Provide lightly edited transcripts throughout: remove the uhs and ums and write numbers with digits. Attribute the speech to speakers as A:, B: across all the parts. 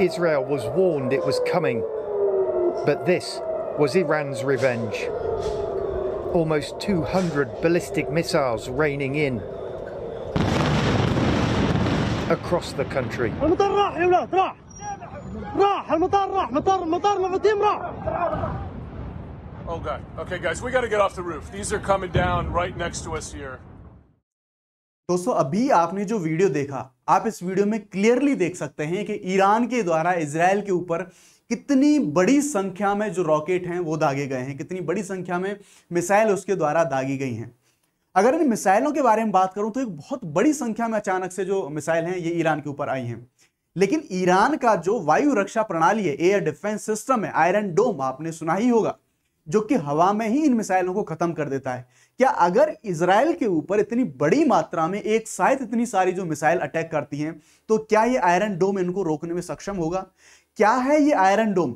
A: Israel was warned it was coming, but this was Iran's revenge. Almost 200 ballistic missiles raining in across the country.
B: Oh God. Okay guys, we got to get off the roof. These are coming down right next to us here.
C: दोस्तों अभी आपने जो video देखा, आप इस video में clearly देख सकते हैं कि ईरान के द्वारा इजराइल के ऊपर कितनी बड़ी संख्या में जो रॉकेट हैं वो दागे गए हैं, कितनी बड़ी संख्या में मिसाइल उसके द्वारा दागी गई हैं। अगर इन मिसाइलों के बारे में बात करूं तो एक बहुत बड़ी संख्या में अचानक से जो मिसाइल हैं ये ईरान के ऊपर आई हैं। लेकिन ईरान का जो वायु रक्षा प्रणाली है, एयर डिफेंस सिस्टम है, आयरन डोम, आपने सुना ही होगा, जो कि हवा में ही इन मिसाइलों को खत्म कर देता है। क्या अगर इजराइल के ऊपर इतनी बड़ी मात्रा में एक साथ इतनी सारी जो मिसाइल अटैक करती हैं तो क्या ये आयरन डोम इनको रोकने में सक्षम होगा? क्या है ये आयरन डोम?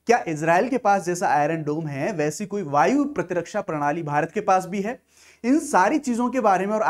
C: क्या इजराइल के पास जैसा आयरन डोम है वैसी कोई वायु प्रतिरक्षा प्रणाली भारत के पास भी है? इन सारी चीजों के बारे में और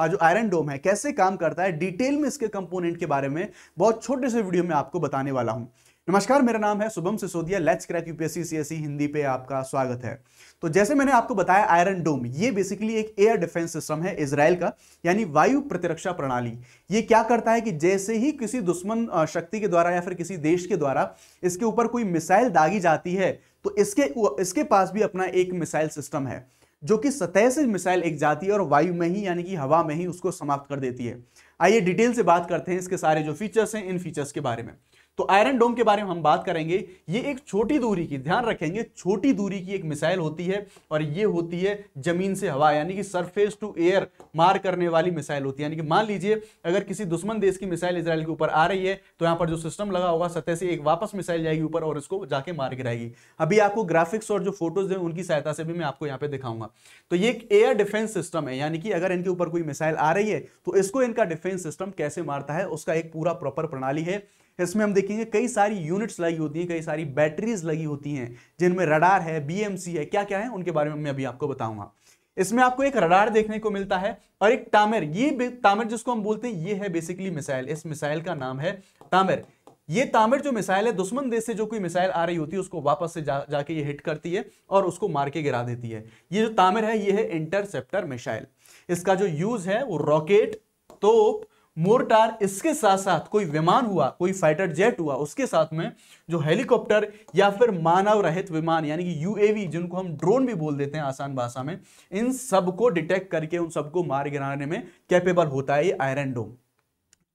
C: जो आयरन डोम है कैसे काम करता है, डिटेल में इसके कंपोनेंट के बारे में बहुत छोटे से वीडियो में आपको बताने वाला हूं। नमस्कार, मेरा नाम है Shubham Sisodia. Let's crack UPSC CSE Hindi पे आपका स्वागत है। तो जैसे मैंने आपको बताया, आयरन डोम ये बेसिकली एक एयर डिफेंस सिस्टम है इजराइल का, यानी वायु प्रतिरक्षा प्रणाली। ये क्या करता है कि जैसे ही किसी दुश्मन शक्ति के द्वारा या फिर किसी देश के द्वारा इसके ऊपर कोई मिसाइल दागी जाती है तो इसके पास भी अपना एक मिसाइल सिस्टम है जो कि सतह से मिसाइल एक जाती है और वायु में ही यानी कि हवा में ही उसको समाप्त कर देती है। आइए डिटेल से बात करते हैं इसके सारे जो फीचर्स हैं, इन फीचर्स के बारे में। तो आयरन डोम के बारे में हम बात करेंगे। ये एक छोटी दूरी की, ध्यान रखेंगे, छोटी दूरी की एक मिसाइल होती है और ये होती है जमीन से हवा यानी कि सरफेस टू एयर मार करने वाली मिसाइल होती है। यानी कि मान लीजिए अगर किसी दुश्मन देश की मिसाइल इजराइल के ऊपर आ रही है तो यहां पर जो सिस्टम लगा होगा सतह से एक वापस मिसाइल जाएगी ऊपर और इसको जाके मार गिराएगी। अभी आपको ग्राफिक्स और जो फोटोज है उनकी सहायता से भी मैं आपको यहाँ पे दिखाऊंगा। तो ये एक एयर डिफेंस सिस्टम है, यानी कि अगर इनके ऊपर कोई मिसाइल आ रही है तो इसको इनका डिफेंस सिस्टम कैसे मारता है उसका एक पूरा प्रॉपर प्रणाली है। इसमें हम देखेंगे कई सारी यूनिट्स लगी होती हैं, कई सारी बैटरीज लगी होती हैं जिनमें रडार है, बीएमसी है, क्या क्या है उनके बारे में मैं अभी आपको बताऊंगा। इसमें आपको एक रडार देखने को मिलता है और एक टामर। ये टामर जिसको हम बोलते हैं ये है बेसिकली मिसाइल। इस मिसाइल का नाम है टामर। ये टामर जो मिसाइल है, दुश्मन देश से जो कोई मिसाइल आ रही होती है उसको वापस से जाके ये हिट करती है और उसको मार के गिरा देती है। ये जो टामर है ये है इंटरसेप्टर मिसाइल। इसका जो यूज है वो रॉकेट, तोप, मोर्टार, इसके साथ साथ कोई विमान हुआ, कोई फाइटर जेट हुआ, उसके साथ में जो हेलीकॉप्टर या फिर मानव रहित विमान यानी कि यूएवी, जिनको हम ड्रोन भी बोल देते हैं आसान भाषा में, इन सबको डिटेक्ट करके उन सबको मार गिराने में कैपेबल होता है ये आयरन डोम।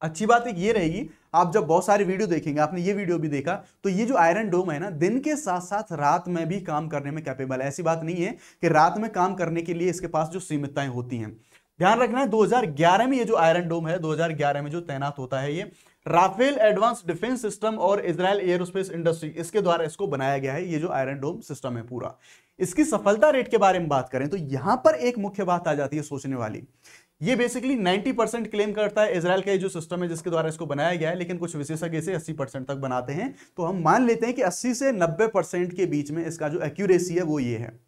C: अच्छी बात एक ये रहेगी, आप जब बहुत सारी वीडियो देखेंगे, आपने ये वीडियो भी देखा, तो ये जो आयरन डोम है ना, दिन के साथ साथ रात में भी काम करने में कैपेबल है। ऐसी बात नहीं है कि रात में काम करने के लिए इसके पास जो सीमितताएं होती हैं। ध्यान रखना है 2011 में ये जो आयरन डोम है 2011 में जो तैनात होता है, ये राफेल एडवांस डिफेंस सिस्टम और इजराइल एयरोस्पेस इंडस्ट्री इसके द्वारा इसको बनाया गया है। ये जो आयरन डोम सिस्टम है पूरा, इसकी सफलता रेट के बारे में बात करें तो यहां पर एक मुख्य बात आ जाती है सोचने वाली। ये बेसिकली 90% क्लेम करता है इजराइल का ये जो सिस्टम है जिसके द्वारा इसको बनाया गया है, लेकिन कुछ विशेषज्ञ इसे 80% तक बनाते हैं। तो हम मान लेते हैं कि 80 से 90% के बीच में इसका जो एक्यूरेसी है वो ये है।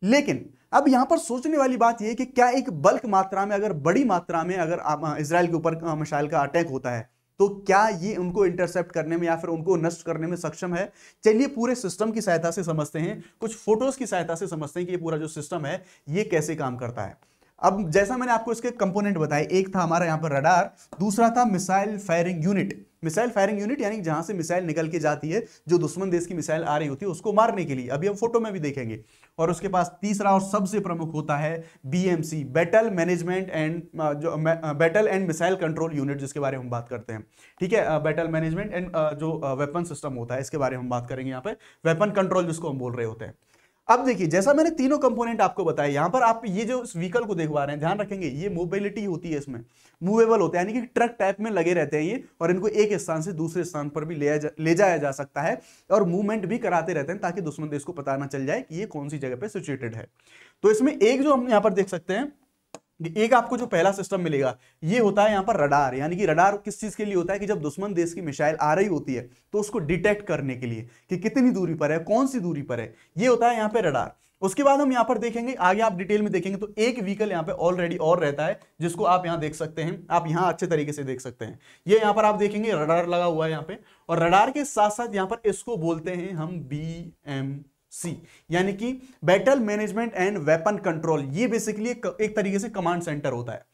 C: लेकिन अब यहां पर सोचने वाली बात यह है कि क्या एक बल्क मात्रा में, अगर बड़ी मात्रा में अगर इजराइल के ऊपर मिसाइल का अटैक होता है तो क्या ये उनको इंटरसेप्ट करने में या फिर उनको नष्ट करने में सक्षम है? चलिए पूरे सिस्टम की सहायता से समझते हैं, कुछ फोटोज की सहायता से समझते हैं कि ये पूरा जो सिस्टम है ये कैसे काम करता है। अब जैसा मैंने आपको इसके कंपोनेंट बताए, एक था हमारा यहाँ पर रडार, दूसरा था missile firing unit. Missile firing unit यानी जहां से मिसाइल निकल के जाती है, जो दुश्मन देश की मिसाइल आ रही होती है उसको मारने के लिए, अभी हम फोटो में भी देखेंगे। और उसके पास तीसरा और सबसे प्रमुख होता है बीएमसी, बैटल मैनेजमेंट एंड जो battle and missile control unit, जिसके बारे में हम बात करते हैं। ठीक है, बैटल मैनेजमेंट एंड जो वेपन सिस्टम होता है इसके बारे में हम बात करेंगे। यहाँ पे वेपन कंट्रोल जिसको हम बोल रहे होते हैं। अब देखिए, जैसा मैंने तीनों कंपोनेंट आपको बताए, यहां पर आप ये जो व्हीकल को देखवा रहे हैं, ध्यान रखेंगे ये मोबिलिटी होती है, इसमें मूवेबल होता है, यानी कि ट्रक टाइप में लगे रहते हैं ये, और इनको एक स्थान से दूसरे स्थान पर भी ले जाया जा सकता है और मूवमेंट भी कराते रहते हैं ताकि दुश्मन देश को पता ना चल जाए कि ये कौन सी जगह पे सिचुएटेड है। तो इसमें एक जो हम यहां पर देख सकते हैं, एक आपको जो पहला सिस्टम मिलेगा ये होता है यहां पर रडार। यानी कि रडार किस चीज के लिए होता है कि जब दुश्मन देश की मिसाइल आ रही होती है तो उसको डिटेक्ट करने के लिए कि कितनी दूरी पर है, कौन सी दूरी पर है, ये होता है यहां पे रडार। उसके बाद हम यहां पर देखेंगे, आगे आप डिटेल में देखेंगे तो एक व्हीकल यहां पे ऑलरेडी और रहता है, जिसको आप यहां देख सकते हैं, आप यहां अच्छे तरीके से देख सकते हैं। ये यहां पर आप देखेंगे रडार लगा हुआ है यहां पे, और रडार के साथ साथ यहां पर इसको बोलते हैं हम BMC, यानी कि battle management and weapon control. ये बेसिकली एक तरीके से कमांड सेंटर होता है।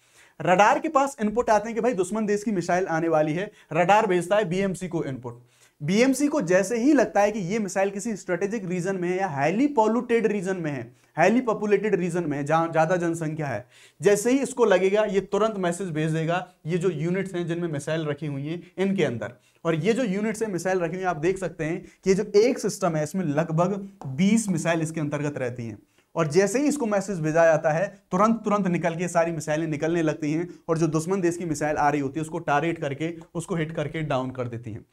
C: रडार के पास इनपुट आते हैं कि भाई दुश्मन देश की मिसाइल आने वाली है, रडार भेजता है BMC को इनपुट। बीएमसी को जैसे ही लगता है कि ये मिसाइल किसी स्ट्रेटेजिक रीजन में है या हाईली पॉल्यूटेड रीजन में है, हाईली पॉपुलेटेड रीजन में है जहां ज्यादा जनसंख्या है, जैसे ही इसको लगेगा ये तुरंत मैसेज भेज देगा ये जो यूनिट्स हैं जिनमें मिसाइल रखी हुई हैं इनके अंदर। और ये जो यूनिट्स है मिसाइल रखी हुई है, आप देख सकते हैं कि ये जो एक सिस्टम है इसमें लगभग 20 मिसाइल इसके अंतर्गत रहती हैं। और जैसे ही इसको मैसेज भेजा जाता है तुरंत निकल के सारी मिसाइलें निकलने लगती हैं, और जो दुश्मन देश की मिसाइल आ रही होती है उसको टारगेट करके उसको हिट करके डाउन कर देती हैं।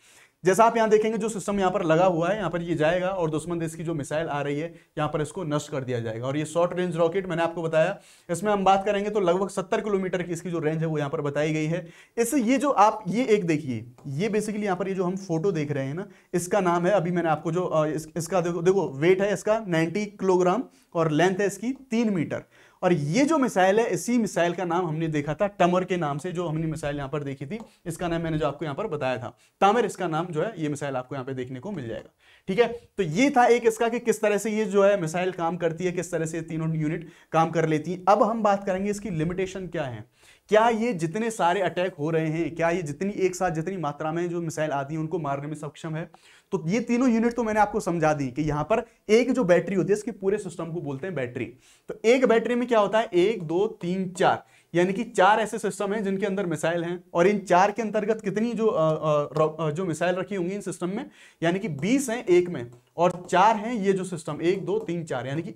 C: जैसा आप यहां देखेंगे जो सिस्टम यहां पर लगा हुआ है, यहां पर ये जाएगा और दुश्मन देश की जो मिसाइल आ रही है यहां पर इसको नष्ट कर दिया जाएगा। और ये शॉर्ट रेंज रॉकेट मैंने आपको बताया, इसमें हम बात करेंगे तो लगभग 70 किलोमीटर की इसकी जो रेंज है वो यहां पर बताई गई है। इससे ये जो आप ये एक देखिए, ये बेसिकली यहां पर ये जो हम फोटो देख रहे हैं ना, इसका नाम है, अभी मैंने आपको जो इसका देखो वेट है इसका 90 किलोग्राम और लेंथ है इसकी 3 मीटर। और ये जो मिसाइल है, इसी मिसाइल का नाम हमने देखा था टमर के नाम से, जो हमने मिसाइल यहां पर देखी थी इसका नाम मैंने जो आपको यहां पर बताया था तामिर, इसका नाम जो है ये मिसाइल आपको यहां पे देखने को मिल जाएगा। ठीक है, तो ये था एक इसका कि किस तरह से ये जो है मिसाइल काम करती है, किस तरह से तीनों यूनिट काम कर लेती है। अब हम बात करेंगे इसकी लिमिटेशन क्या है, क्या ये जितने सारे अटैक हो रहे हैं, क्या ये जितनी एक साथ जितनी मात्रा में जो मिसाइल आती है उनको मारने में सक्षम है। तो ये तीनों यूनिट तो मैंने आपको समझा दी कि यहां पर एक जो बैटरी होती है इसके पूरे सिस्टम को बोलते हैं बैटरी। तो एक बैटरी में क्या होता है, 1 2 3 4, यानी कि 4 ऐसे सिस्टम हैं जिनके अंदर मिसाइल हैं, और इन 4 के अंतर्गत कितनी जो मिसाइल रखी होंगी इन सिस्टम में, यानी कि 20 हैं एक में, और 4 हैं ये जो सिस्टम 1 2 3 4, यानी कि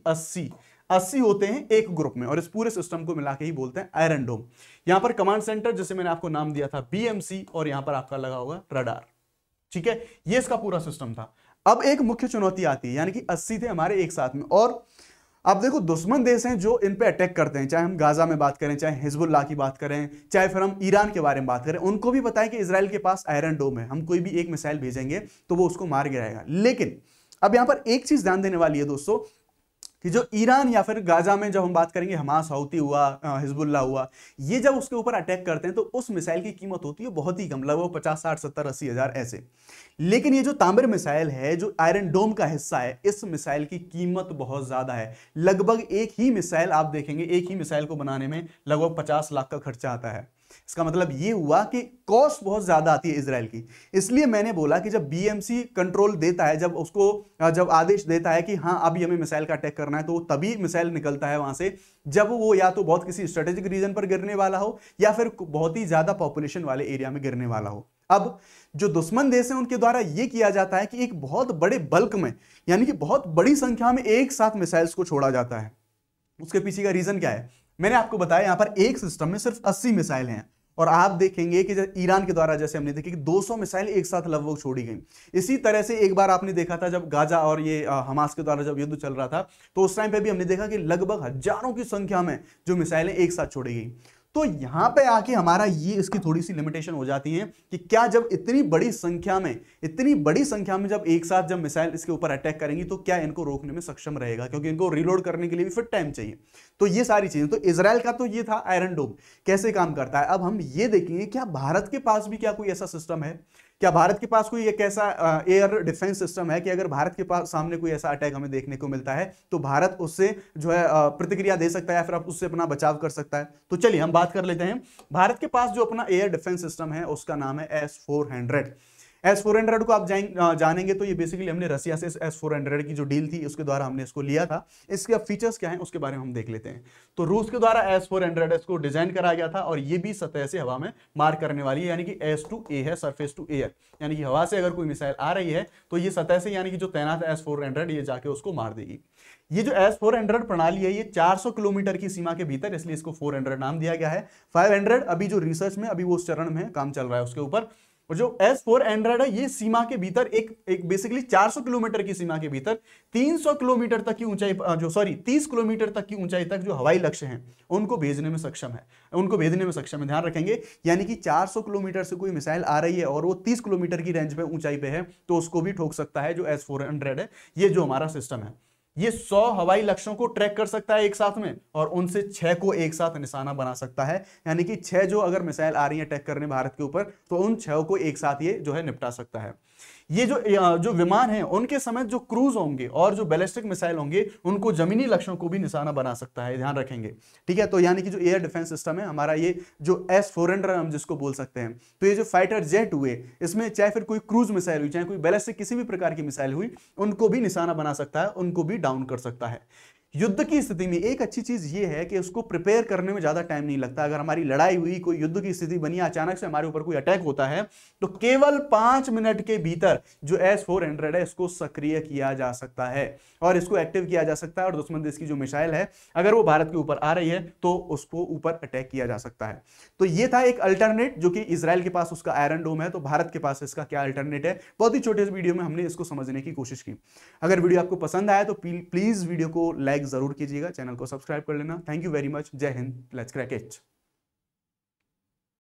C: 80 होते हैं एक ग्रुप में, और इस पूरे सिस्टम को मिला के ही बोलते हैं आयरन डोम। यहां पर कमांड सेंटर जैसे मैंने आपको नाम दिया था BMC, और यहां पर आपका लगा होगा रडार। ठीक है, ये इसका पूरा सिस्टम था। अब एक मुख्य चुनौती आती है, यानी कि 80 थे हमारे एक साथ में, और अब देखो दुश्मन देश हैं जो इन पे अटैक करते हैं, चाहे हम गाजा में बात करें, चाहे हिजबुल्लाह की बात करें, चाहे फिर हम ईरान के बारे में बात करें, उनको भी पता है कि इजराइल के पास आयरन डोम है, हम कोई भी एक मिसाइल भेजेंगे तो वो उसको मार गिराएगा। लेकिन अब यहां पर एक चीज ध्यान देने वाली है दोस्तों, कि जो ईरान या फिर गाजा में जब हम बात करेंगे हमास हौती हुआ, हिजबुल्लाह हुआ, ये जब उसके ऊपर अटैक करते हैं तो उस मिसाइल की कीमत होती है बहुत ही कम, लगभग 50 60 70 80 हजार ऐसे। लेकिन ये जो तामिर मिसाइल है जो आयरन डोम का हिस्सा है, इस मिसाइल की कीमत बहुत ज्यादा है। लगभग एक ही मिसाइल आप देखेंगे, एक ही मिसाइल को बनाने में लगभग 50 लाख का खर्चा आता है। इसका मतलब ये हुआ कि कॉस्ट बहुत ज्यादा आती है इजराइल की। इसलिए मैंने बोला कि जब BMC कंट्रोल देता है, जब आदेश देता है कि हाँ अभी हमें मिसाइल का अटैक करना है, तो तभी मिसाइल निकलता है वहां से जब वो या तो बहुत किसी स्ट्रेटेजिक रीजन पर गिरने वाला हो या फिर बहुत ही ज्यादा पॉपुलेशन वाले एरिया में गिरने वाला हो। अब जो दुश्मन देश है उनके द्वारा यह किया जाता है कि एक बहुत बड़े बल्क में, यानी कि बहुत बड़ी संख्या में एक साथ मिसाइल्स को छोड़ा जाता है। उसके पीछे का रीजन क्या है, मैंने आपको बताया यहां पर एक सिस्टम में सिर्फ 80 मिसाइल हैं, और आप देखेंगे कि ईरान के द्वारा जैसे हमने देखी कि 200 मिसाइल एक साथ लगभग छोड़ी गई। इसी तरह से एक बार आपने देखा था जब गाजा और ये हमास के द्वारा जब युद्ध चल रहा था, तो उस टाइम पे भी हमने देखा कि लगभग हजारों की संख्या में जो मिसाइलें एक साथ छोड़ी गई। तो यहां पे आके हमारा ये इसकी थोड़ी सी लिमिटेशन हो जाती है कि क्या जब इतनी बड़ी संख्या में जब एक साथ जब मिसाइल इसके ऊपर अटैक करेंगी तो क्या इनको रोकने में सक्षम रहेगा, क्योंकि इनको रिलोड करने के लिए भी फिर टाइम चाहिए। तो ये सारी चीजें, तो इजराइल का तो ये था आयरन डोम कैसे काम करता है। अब हम ये देखेंगे क्या भारत के पास भी क्या कोई ऐसा सिस्टम है, क्या भारत के पास कोई एक ऐसा एयर डिफेंस सिस्टम है कि अगर भारत के पास सामने कोई ऐसा अटैक हमें देखने को मिलता है तो भारत उससे जो है प्रतिक्रिया दे सकता है या फिर उससे अपना बचाव कर सकता है। तो चलिए हम बात कर लेते हैं। भारत के पास जो अपना एयर डिफेंस सिस्टम है उसका नाम है S-400। S-400 को आप जानेंगे तो ये बेसिकली हमने रसिया से S-400 की जो डील थी उसके द्वारा हमने इसको लिया था। इसके फीचर्स क्या हैं उसके बारे में हम देख लेते हैं। तो रूस के द्वारा S-400 इसको डिजाइन करा गया था, और ये भी सतह से हवा में मार करने वाली है, यानी कि S-to-A है, सरफेस टू एयर, यानी कि हवा से अगर कोई मिसाइल आ रही है तो ये सतह से, यानी कि जो तैनात है S-400 ये जाके उसको मार देगी। ये जो S-400 प्रणाली है ये 400 किलोमीटर की सीमा के भीतर, इसलिए इसको 400 नाम दिया गया है। 500 अभी जो रिसर्च में अभी वो उस चरण में काम चल रहा है उसके ऊपर। और जो S-400 है ये सीमा के भीतर एक बेसिकली 400 किलोमीटर की सीमा के भीतर 300 किलोमीटर तक की ऊंचाई 30 किलोमीटर तक की ऊंचाई तक जो हवाई लक्ष्य हैं उनको भेजने में सक्षम है, ध्यान रखेंगे। यानी कि 400 किलोमीटर से कोई मिसाइल आ रही है और वो 30 किलोमीटर की रेंज पे ऊंचाई पे है तो उसको भी ठोक सकता है जो S-400 है, ये जो हमारा सिस्टम है। ये 100 हवाई लक्ष्यों को ट्रैक कर सकता है एक साथ में, और उनसे 6 को एक साथ निशाना बना सकता है। यानी कि 6 जो अगर मिसाइल आ रही है अटैक करने भारत के ऊपर, तो उन 6 को एक साथ ये जो है निपटा सकता है। ये जो विमान हैं उनके समेत जो क्रूज होंगे और जो बैलिस्टिक मिसाइल होंगे उनको जमीनी लक्ष्यों को भी निशाना बना सकता है, ध्यान रखेंगे, ठीक है। तो यानी कि जो एयर डिफेंस सिस्टम है हमारा, ये जो S-400 हम जिसको बोल सकते हैं, तो ये जो फाइटर जेट हुए, इसमें चाहे फिर कोई क्रूज मिसाइल हुई, चाहे कोई बैलिस्टिक किसी भी प्रकार की मिसाइल हुई, उनको भी निशाना बना सकता है, उनको भी डाउन कर सकता है। युद्ध की स्थिति में एक अच्छी चीज ये है कि उसको प्रिपेयर करने में ज्यादा टाइम नहीं लगता। अगर हमारी लड़ाई हुई, कोई युद्ध की स्थिति बनी, अचानक से हमारे ऊपर कोई अटैक होता है, तो केवल 5 मिनट के भीतर जो S-400 है इसको सक्रिय किया जा सकता है और इसको एक्टिव किया जा सकता है, और दुश्मन देश की जो मिसाइल है अगर वो भारत के ऊपर आ रही है तो उसको ऊपर अटैक किया जा सकता है। तो ये था एक अल्टरनेट, जो कि इजराइल के पास उसका आयरन डोम है, तो भारत के पास इसका क्या अल्टरनेट है। बहुत ही छोटे वीडियो में हमने इसको समझने की कोशिश की। अगर वीडियो आपको पसंद आया तो प्लीज वीडियो को लाइक जरूर कीजिएगा, चैनल को सब्सक्राइब कर लेना। थैंक यू वेरी मच, जय हिंद, लेट्स क्रैक इट।